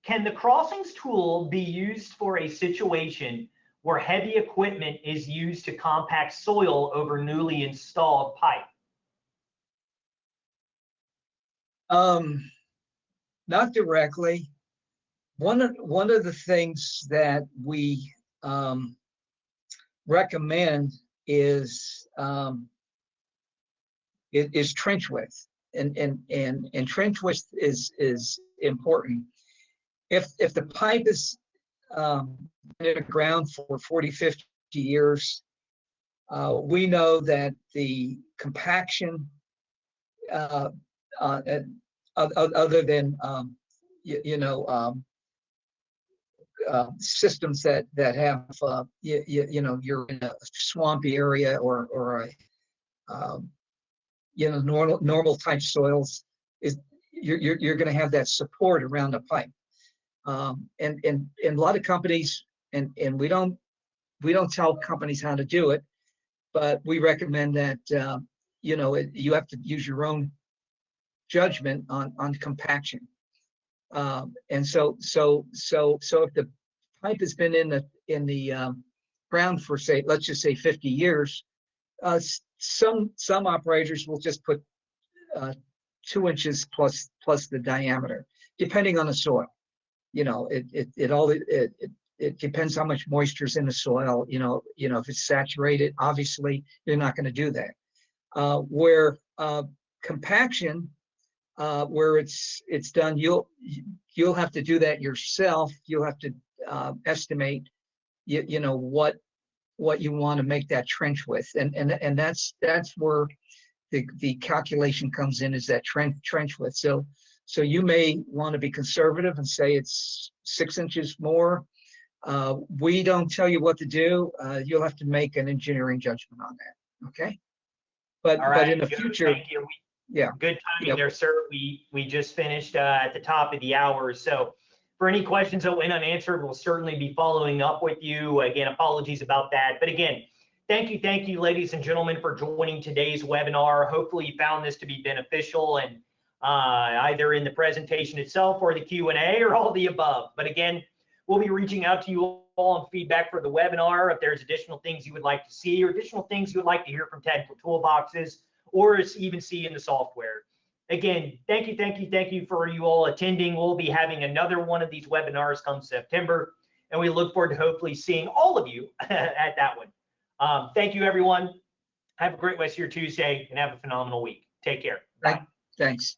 can the crossings tool be used for a situation where heavy equipment is used to compact soil over newly installed pipe? Not directly. One of the things that we recommend is trench width, and trench width is important. If the pipe is underground for 40, 50 years, we know that the compaction, other than systems that have you're in a swampy area or a normal type soils, is you're going to have that support around the pipe. And a lot of companies, and we don't we don't tell companies how to do it, but we recommend that, you know, you have to use your own judgment on compaction. And so if the pipe has been in the ground for, say, let's just say 50 years, some operators will just put 2 inches plus the diameter, depending on the soil. You know, it depends how much moisture is in the soil. You know, if it's saturated, obviously you're not going to do that. Where compaction, where it's done, you'll have to do that yourself. You'll have to estimate, you know, what you want to make that trench with, and that's where the calculation comes in, is that trench width. So you may want to be conservative and say it's 6 inches more. We don't tell you what to do. You'll have to make an engineering judgment on that. Okay. But in the future, thank you. yeah. Good timing there, sir. We just finished at the top of the hour. So for any questions that went unanswered, we'll certainly be following up with you. Again, apologies about that. But again, thank you, ladies and gentlemen, for joining today's webinar. Hopefully you found this to be beneficial, and either in the presentation itself or the Q&A or all the above. But again, we'll be reaching out to you all on feedback for the webinar. If there's additional things you would like to see, or additional things you would like to hear from Technical Toolboxes, or even see in the software. Again, thank you for you all attending. We'll be having another one of these webinars come September, and we look forward to hopefully seeing all of you at that one. Thank you, everyone. Have a great rest of your Tuesday, and have a phenomenal week. Take care. Bye. Thanks.